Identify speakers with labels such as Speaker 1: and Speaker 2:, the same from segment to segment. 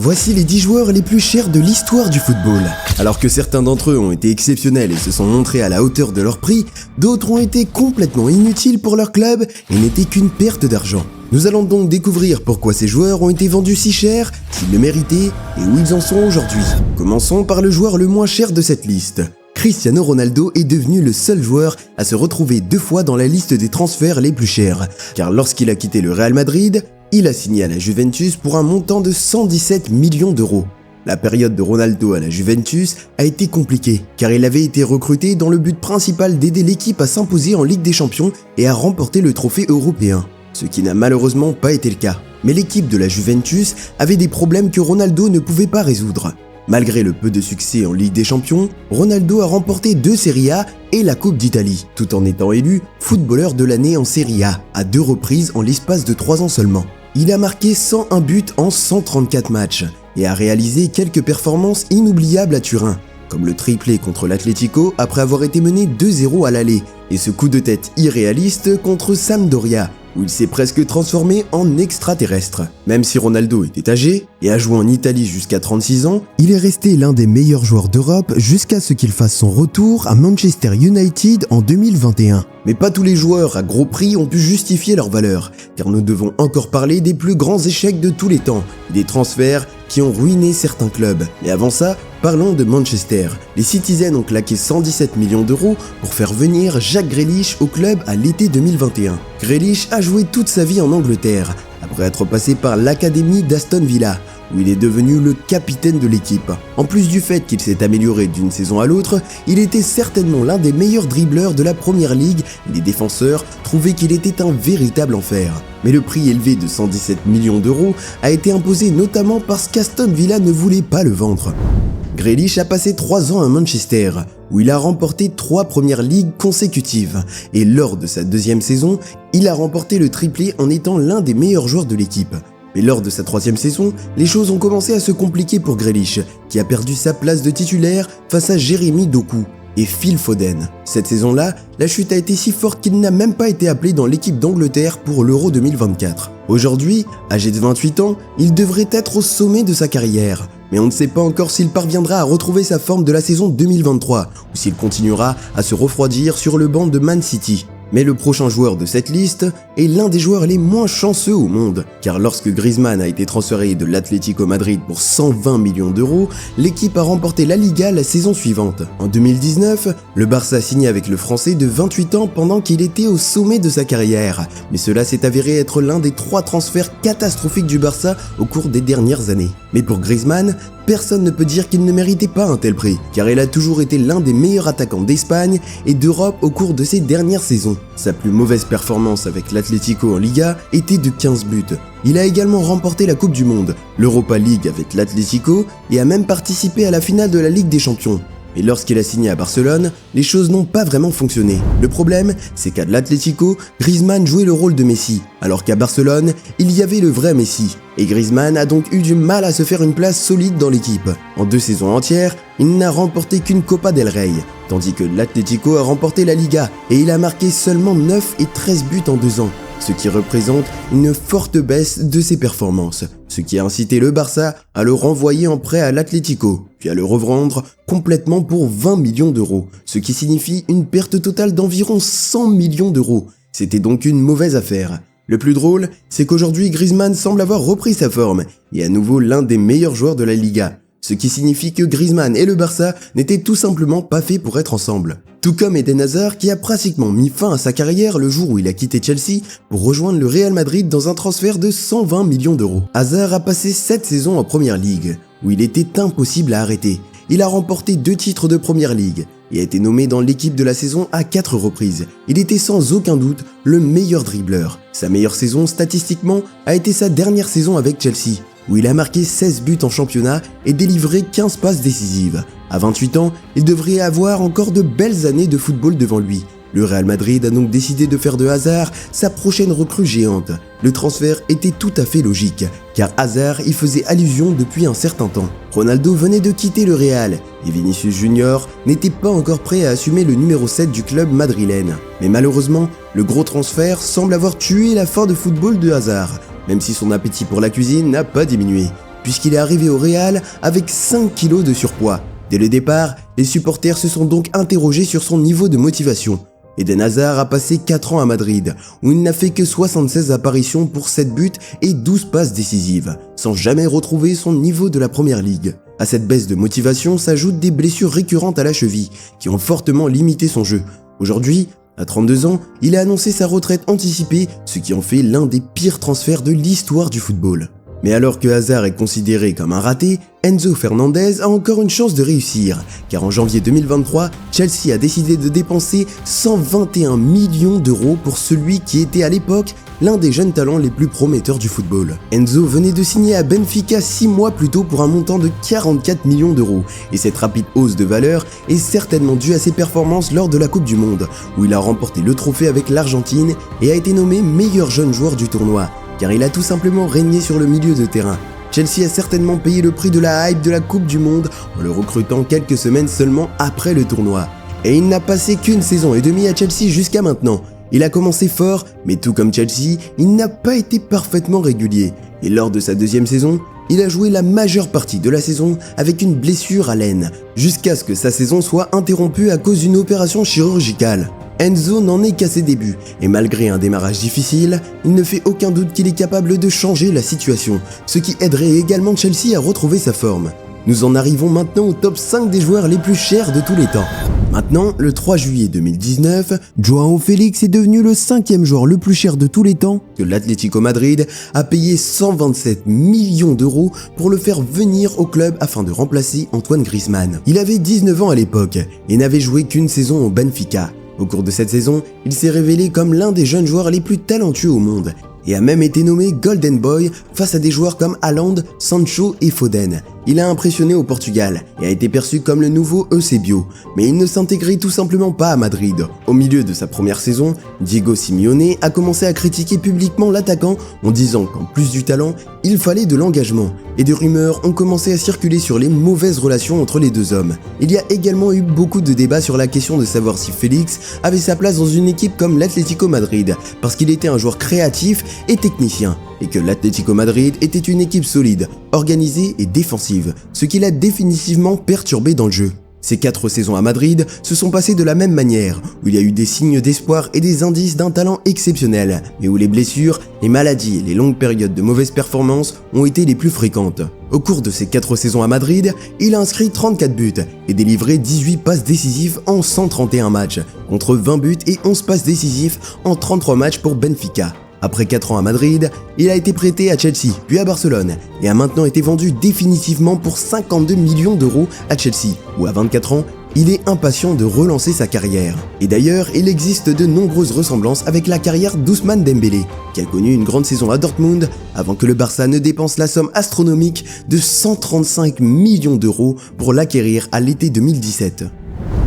Speaker 1: Voici les 10 joueurs les plus chers de l'histoire du football. Alors que certains d'entre eux ont été exceptionnels et se sont montrés à la hauteur de leur prix, d'autres ont été complètement inutiles pour leur club et n'étaient qu'une perte d'argent. Nous allons donc découvrir pourquoi ces joueurs ont été vendus si cher, s'ils le méritaient et où ils en sont aujourd'hui. Commençons par le joueur le moins cher de cette liste. Cristiano Ronaldo est devenu le seul joueur à se retrouver 2 fois dans la liste des transferts les plus chers, car lorsqu'il a quitté le Real Madrid, il a signé à la Juventus pour un montant de 117 millions d'euros. La période de Ronaldo à la Juventus a été compliquée, car il avait été recruté dans le but principal d'aider l'équipe à s'imposer en Ligue des Champions et à remporter le trophée européen, ce qui n'a malheureusement pas été le cas. Mais l'équipe de la Juventus avait des problèmes que Ronaldo ne pouvait pas résoudre. Malgré le peu de succès en Ligue des Champions, Ronaldo a remporté 2 Serie A et la Coupe d'Italie, tout en étant élu footballeur de l'année en Serie A à 2 reprises en l'espace de 3 ans seulement. Il a marqué 101 buts en 134 matchs et a réalisé quelques performances inoubliables à Turin, comme le triplé contre l'Atlético après avoir été mené 2-0 à l'aller et ce coup de tête irréaliste contre Sampdoria, où il s'est presque transformé en extraterrestre. Même si Ronaldo était âgé et a joué en Italie jusqu'à 36 ans, il est resté l'un des meilleurs joueurs d'Europe jusqu'à ce qu'il fasse son retour à Manchester United en 2021. Mais pas tous les joueurs à gros prix ont pu justifier leur valeur, car nous devons encore parler des plus grands échecs de tous les temps, des transferts qui ont ruiné certains clubs. Mais avant ça, parlons de Manchester. Les Citizens ont claqué 117 millions d'euros pour faire venir Jack Grealish au club à l'été 2021. Grealish a joué toute sa vie en Angleterre, après être passé par l'académie d'Aston Villa, où il est devenu le capitaine de l'équipe. En plus du fait qu'il s'est amélioré d'une saison à l'autre, il était certainement l'un des meilleurs dribbleurs de la Première Ligue et les défenseurs trouvaient qu'il était un véritable enfer. Mais le prix élevé de 117 millions d'euros a été imposé notamment parce qu'Aston Villa ne voulait pas le vendre. Grealish a passé 3 ans à Manchester, où il a remporté 3 Premières Ligues consécutives, et lors de sa 2e saison, il a remporté le triplé en étant l'un des meilleurs joueurs de l'équipe. Mais lors de sa 3e saison, les choses ont commencé à se compliquer pour Grealish, qui a perdu sa place de titulaire face à Jérémy Doku et Phil Foden. Cette saison-là, la chute a été si forte qu'il n'a même pas été appelé dans l'équipe d'Angleterre pour l'Euro 2024. Aujourd'hui, âgé de 28 ans, il devrait être au sommet de sa carrière. Mais on ne sait pas encore s'il parviendra à retrouver sa forme de la saison 2023 ou s'il continuera à se refroidir sur le banc de Man City. Mais le prochain joueur de cette liste est l'un des joueurs les moins chanceux au monde, car lorsque Griezmann a été transféré de l'Atlético Madrid pour 120 millions d'euros, l'équipe a remporté la Liga la saison suivante. En 2019, le Barça a signé avec le Français de 28 ans pendant qu'il était au sommet de sa carrière, mais cela s'est avéré être l'un des 3 transferts catastrophiques du Barça au cours des dernières années. Mais pour Griezmann, personne ne peut dire qu'il ne méritait pas un tel prix, car il a toujours été l'un des meilleurs attaquants d'Espagne et d'Europe au cours de ses dernières saisons. Sa plus mauvaise performance avec l'Atlético en Liga était de 15 buts. Il a également remporté la Coupe du Monde, l'Europa League avec l'Atlético et a même participé à la finale de la Ligue des Champions. Mais lorsqu'il a signé à Barcelone, les choses n'ont pas vraiment fonctionné. Le problème, c'est qu'à l'Atlético, Griezmann jouait le rôle de Messi, alors qu'à Barcelone, il y avait le vrai Messi. Et Griezmann a donc eu du mal à se faire une place solide dans l'équipe. En 2 saisons entières, il n'a remporté qu'une Copa del Rey, tandis que l'Atlético a remporté la Liga, et il a marqué seulement 9 et 13 buts en 2 ans. Ce qui représente une forte baisse de ses performances, ce qui a incité le Barça à le renvoyer en prêt à l'Atlético, puis à le revendre complètement pour 20 millions d'euros, ce qui signifie une perte totale d'environ 100 millions d'euros. C'était donc une mauvaise affaire. Le plus drôle, c'est qu'aujourd'hui Griezmann semble avoir repris sa forme, et à nouveau l'un des meilleurs joueurs de la Liga, ce qui signifie que Griezmann et le Barça n'étaient tout simplement pas faits pour être ensemble. Tout comme Eden Hazard qui a pratiquement mis fin à sa carrière le jour où il a quitté Chelsea pour rejoindre le Real Madrid dans un transfert de 120 millions d'euros. Hazard a passé 7 saisons en Première Ligue, où il était impossible à arrêter. Il a remporté 2 titres de Première Ligue et a été nommé dans l'équipe de la saison à 4 reprises. Il était sans aucun doute le meilleur dribbleur. Sa meilleure saison statistiquement a été sa dernière saison avec Chelsea, où il a marqué 16 buts en championnat et délivré 15 passes décisives. À 28 ans, il devrait avoir encore de belles années de football devant lui. Le Real Madrid a donc décidé de faire de Hazard sa prochaine recrue géante. Le transfert était tout à fait logique, car Hazard y faisait allusion depuis un certain temps. Ronaldo venait de quitter le Real, et Vinicius Junior n'était pas encore prêt à assumer le numéro 7 du club madrilène. Mais malheureusement, le gros transfert semble avoir tué la fin de football de Hazard, même si son appétit pour la cuisine n'a pas diminué. puisqu'il est arrivé au Real avec 5 kilos de surpoids. Dès le départ, les supporters se sont donc interrogés sur son niveau de motivation. Eden Hazard a passé 4 ans à Madrid, où il n'a fait que 76 apparitions pour 7 buts et 12 passes décisives, sans jamais retrouver son niveau de la première ligue. À cette baisse de motivation s'ajoutent des blessures récurrentes à la cheville, qui ont fortement limité son jeu. Aujourd'hui, à 32 ans, il a annoncé sa retraite anticipée, ce qui en fait l'un des pires transferts de l'histoire du football. Mais alors que Hazard est considéré comme un raté, Enzo Fernandez a encore une chance de réussir, car en janvier 2023, Chelsea a décidé de dépenser 121 millions d'euros pour celui qui était à l'époque l'un des jeunes talents les plus prometteurs du football. Enzo venait de signer à Benfica 6 mois plus tôt pour un montant de 44 millions d'euros, et cette rapide hausse de valeur est certainement due à ses performances lors de la Coupe du Monde, où il a remporté le trophée avec l'Argentine et a été nommé meilleur jeune joueur du tournoi, car il a tout simplement régné sur le milieu de terrain. Chelsea a certainement payé le prix de la hype de la Coupe du Monde en le recrutant quelques semaines seulement après le tournoi. Et il n'a passé qu'une saison et demie à Chelsea jusqu'à maintenant. Il a commencé fort, mais tout comme Chelsea, il n'a pas été parfaitement régulier. Et lors de sa deuxième saison, il a joué la majeure partie de la saison avec une blessure à l'aine, jusqu'à ce que sa saison soit interrompue à cause d'une opération chirurgicale. Enzo n'en est qu'à ses débuts, et malgré un démarrage difficile, il ne fait aucun doute qu'il est capable de changer la situation, ce qui aiderait également Chelsea à retrouver sa forme. Nous en arrivons maintenant au top 5 des joueurs les plus chers de tous les temps. Maintenant, le 3 juillet 2019, Joao Félix est devenu le 5e joueur le plus cher de tous les temps que l'Atlético Madrid a payé 127 millions d'euros pour le faire venir au club afin de remplacer Antoine Griezmann. Il avait 19 ans à l'époque et n'avait joué qu'une saison au Benfica. Au cours de cette saison, il s'est révélé comme l'un des jeunes joueurs les plus talentueux au monde et a même été nommé Golden Boy face à des joueurs comme Haaland, Sancho et Foden. Il a impressionné au Portugal et a été perçu comme le nouveau Eusebio, mais il ne s'intégrait tout simplement pas à Madrid. Au milieu de sa première saison, Diego Simeone a commencé à critiquer publiquement l'attaquant en disant qu'en plus du talent, il fallait de l'engagement, et des rumeurs ont commencé à circuler sur les mauvaises relations entre les deux hommes. Il y a également eu beaucoup de débats sur la question de savoir si Félix avait sa place dans une équipe comme l'Atlético Madrid, parce qu'il était un joueur créatif et technicien, et que l'Atlético Madrid était une équipe solide, organisée et défensive, ce qui l'a définitivement perturbé dans le jeu. Ces 4 saisons à Madrid se sont passées de la même manière, où il y a eu des signes d'espoir et des indices d'un talent exceptionnel, mais où les blessures, les maladies et les longues périodes de mauvaises performances ont été les plus fréquentes. Au cours de ces 4 saisons à Madrid, il a inscrit 34 buts et délivré 18 passes décisives en 131 matchs, contre 20 buts et 11 passes décisives en 33 matchs pour Benfica. Après 4 ans à Madrid, il a été prêté à Chelsea, puis à Barcelone, et a maintenant été vendu définitivement pour 52 millions d'euros à Chelsea, où à 24 ans, il est impatient de relancer sa carrière. Et d'ailleurs, il existe de nombreuses ressemblances avec la carrière d'Ousmane Dembélé, qui a connu une grande saison à Dortmund avant que le Barça ne dépense la somme astronomique de 135 millions d'euros pour l'acquérir à l'été 2017.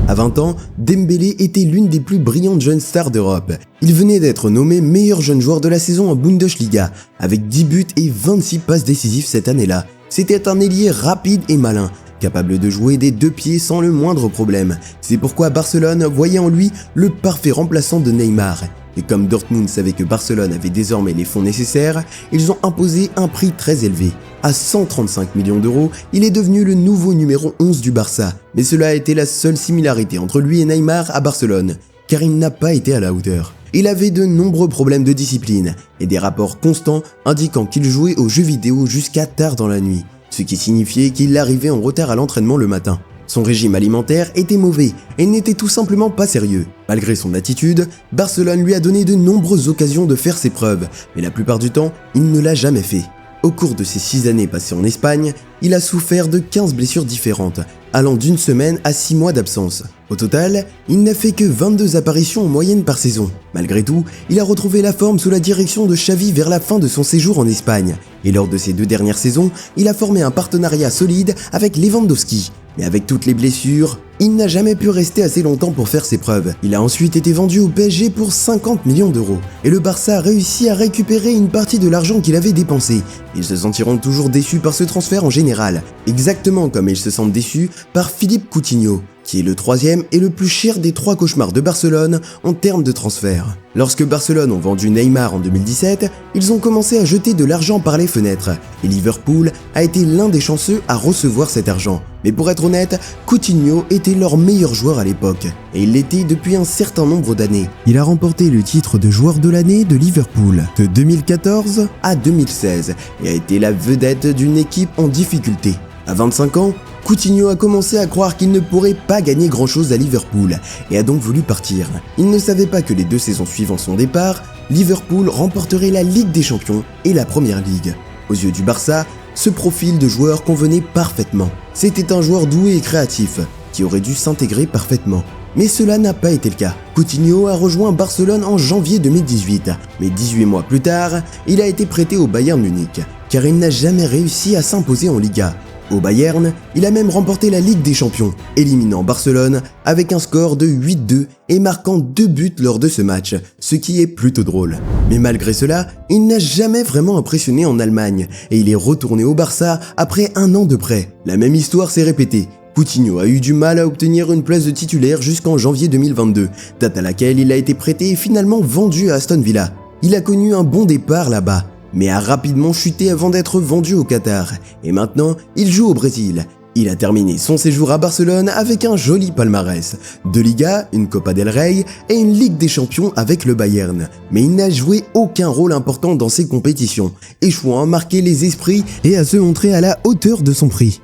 Speaker 1: À 20 ans, Dembélé était l'une des plus brillantes jeunes stars d'Europe. Il venait d'être nommé meilleur jeune joueur de la saison en Bundesliga, avec 10 buts et 26 passes décisives cette année-là. C'était un ailier rapide et malin, capable de jouer des 2 pieds sans le moindre problème. C'est pourquoi Barcelone voyait en lui le parfait remplaçant de Neymar. Et comme Dortmund savait que Barcelone avait désormais les fonds nécessaires, ils ont imposé un prix très élevé. À 135 millions d'euros, il est devenu le nouveau numéro 11 du Barça. Mais cela a été la seule similarité entre lui et Neymar à Barcelone, car il n'a pas été à la hauteur. Il avait de nombreux problèmes de discipline et des rapports constants indiquant qu'il jouait aux jeux vidéo jusqu'à tard dans la nuit, ce qui signifiait qu'il arrivait en retard à l'entraînement le matin. Son régime alimentaire était mauvais et n'était tout simplement pas sérieux. Malgré son attitude, Barcelone lui a donné de nombreuses occasions de faire ses preuves, mais la plupart du temps, il ne l'a jamais fait. Au cours de ses 6 années passées en Espagne, il a souffert de 15 blessures différentes, allant d'une semaine à 6 mois d'absence. Au total, il n'a fait que 22 apparitions en moyenne par saison. Malgré tout, il a retrouvé la forme sous la direction de Xavi vers la fin de son séjour en Espagne. Et lors de ces 2 dernières saisons, il a formé un partenariat solide avec Lewandowski. Mais avec toutes les blessures, il n'a jamais pu rester assez longtemps pour faire ses preuves. Il a ensuite été vendu au PSG pour 50 millions d'euros. Et le Barça a réussi à récupérer une partie de l'argent qu'il avait dépensé. Ils se sentiront toujours déçus par ce transfert en général, exactement comme ils se sentent déçus par Philippe Coutinho. qui est le troisième et le plus cher des 3 cauchemars de Barcelone en termes de transfert. Lorsque Barcelone ont vendu Neymar en 2017, ils ont commencé à jeter de l'argent par les fenêtres, et Liverpool a été l'un des chanceux à recevoir cet argent. Mais pour être honnête, Coutinho était leur meilleur joueur à l'époque, et il l'était depuis un certain nombre d'années. Il a remporté le titre de joueur de l'année de Liverpool de 2014 à 2016, et a été la vedette d'une équipe en difficulté. À 25 ans, Coutinho a commencé à croire qu'il ne pourrait pas gagner grand chose à Liverpool et a donc voulu partir. Il ne savait pas que les 2 saisons suivant son départ, Liverpool remporterait la Ligue des Champions et la Première Ligue. Aux yeux du Barça, ce profil de joueur convenait parfaitement. C'était un joueur doué et créatif, qui aurait dû s'intégrer parfaitement. Mais cela n'a pas été le cas. Coutinho a rejoint Barcelone en janvier 2018, mais 18 mois plus tard, il a été prêté au Bayern Munich, car il n'a jamais réussi à s'imposer en Liga. Au Bayern, il a même remporté la Ligue des Champions, éliminant Barcelone avec un score de 8-2 et marquant 2 buts lors de ce match, ce qui est plutôt drôle. Mais malgré cela, il n'a jamais vraiment impressionné en Allemagne et il est retourné au Barça après 1 an de prêt. La même histoire s'est répétée. Coutinho a eu du mal à obtenir une place de titulaire jusqu'en janvier 2022, date à laquelle il a été prêté et finalement vendu à Aston Villa. Il a connu un bon départ là-bas, mais a rapidement chuté avant d'être vendu au Qatar. Et maintenant, il joue au Brésil. Il a terminé son séjour à Barcelone avec un joli palmarès. 2 Ligas, une Copa del Rey et une Ligue des Champions avec le Bayern. Mais il n'a joué aucun rôle important dans ces compétitions, échouant à marquer les esprits et à se montrer à la hauteur de son prix.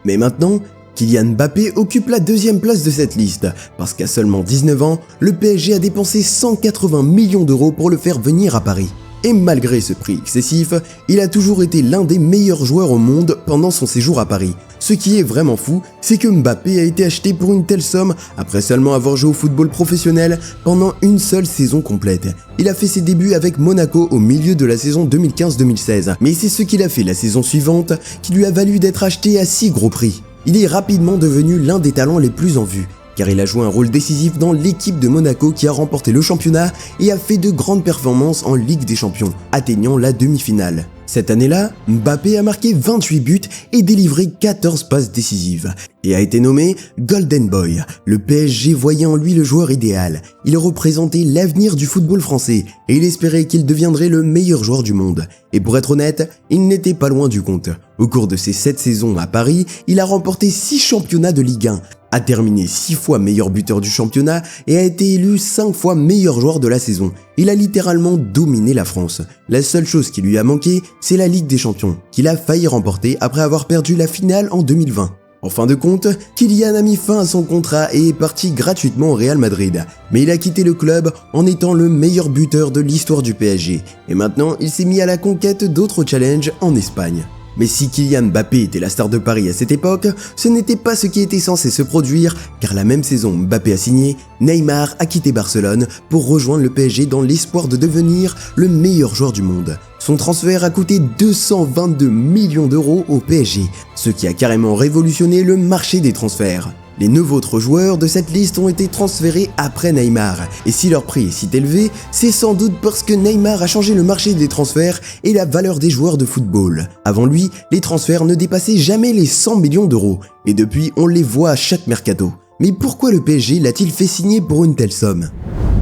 Speaker 1: Mais maintenant, Kylian Mbappé occupe la 2e place de cette liste, parce qu'à seulement 19 ans, le PSG a dépensé 180 millions d'euros pour le faire venir à Paris. Et malgré ce prix excessif, il a toujours été l'un des meilleurs joueurs au monde pendant son séjour à Paris. Ce qui est vraiment fou, c'est que Mbappé a été acheté pour une telle somme après seulement avoir joué au football professionnel pendant une seule saison complète. Il a fait ses débuts avec Monaco au milieu de la saison 2015-2016, mais c'est ce qu'il a fait la saison suivante qui lui a valu d'être acheté à si gros prix. Il est rapidement devenu l'un des talents les plus en vue, car il a joué un rôle décisif dans l'équipe de Monaco qui a remporté le championnat et a fait de grandes performances en Ligue des Champions, atteignant la demi-finale. Cette année-là, Mbappé a marqué 28 buts et délivré 14 passes décisives, et a été nommé Golden Boy. Le PSG voyait en lui le joueur idéal. Il représentait l'avenir du football français, et il espérait qu'il deviendrait le meilleur joueur du monde. Et pour être honnête, il n'était pas loin du compte. Au cours de ses 7 saisons à Paris, il a remporté 6 championnats de Ligue 1, a terminé 6 fois meilleur buteur du championnat et a été élu 5 fois meilleur joueur de la saison. Il a littéralement dominé la France. La seule chose qui lui a manqué, c'est la Ligue des Champions, qu'il a failli remporter après avoir perdu la finale en 2020. En fin de compte, Kylian a mis fin à son contrat et est parti gratuitement au Real Madrid. Mais il a quitté le club en étant le meilleur buteur de l'histoire du PSG. Et maintenant, il s'est mis à la conquête d'autres challenges en Espagne. Mais si Kylian Mbappé était la star de Paris à cette époque, ce n'était pas ce qui était censé se produire, car la même saison Mbappé a signé, Neymar a quitté Barcelone pour rejoindre le PSG dans l'espoir de devenir le meilleur joueur du monde. Son transfert a coûté 222 millions d'euros au PSG, ce qui a carrément révolutionné le marché des transferts. Les 9 autres joueurs de cette liste ont été transférés après Neymar, et si leur prix est si élevé, c'est sans doute parce que Neymar a changé le marché des transferts et la valeur des joueurs de football. Avant lui, les transferts ne dépassaient jamais les 100 millions d'euros, et depuis on les voit à chaque mercato. Mais pourquoi le PSG l'a-t-il fait signer pour une telle somme?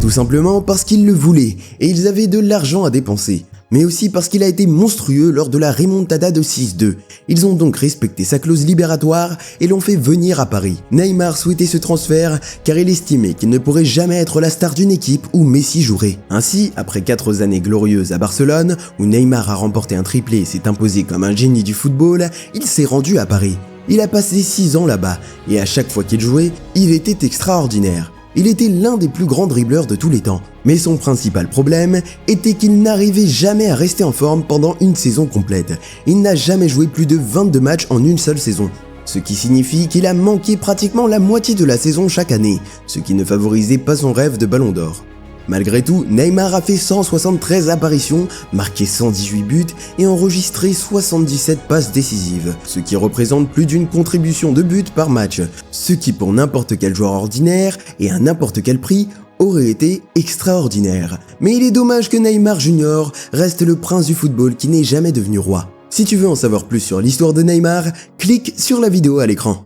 Speaker 1: Tout simplement parce qu'ils le voulaient, et ils avaient de l'argent à dépenser. Mais aussi parce qu'il a été monstrueux lors de la remontada de 6-2. Ils ont donc respecté sa clause libératoire et l'ont fait venir à Paris. Neymar souhaitait ce transfert car il estimait qu'il ne pourrait jamais être la star d'une équipe où Messi jouerait. Ainsi, après 4 années glorieuses à Barcelone, où Neymar a remporté un triplé et s'est imposé comme un génie du football, il s'est rendu à Paris. Il a passé 6 ans là-bas et à chaque fois qu'il jouait, il était extraordinaire. Il était l'un des plus grands dribbleurs de tous les temps, mais son principal problème était qu'il n'arrivait jamais à rester en forme pendant une saison complète. Il n'a jamais joué plus de 22 matchs en une seule saison, ce qui signifie qu'il a manqué pratiquement la moitié de la saison chaque année, ce qui ne favorisait pas son rêve de Ballon d'Or. Malgré tout, Neymar a fait 173 apparitions, marqué 118 buts et enregistré 77 passes décisives, ce qui représente plus d'une contribution de but par match, ce qui pour n'importe quel joueur ordinaire et à n'importe quel prix aurait été extraordinaire. Mais il est dommage que Neymar Junior reste le prince du football qui n'est jamais devenu roi. Si tu veux en savoir plus sur l'histoire de Neymar, clique sur la vidéo à l'écran.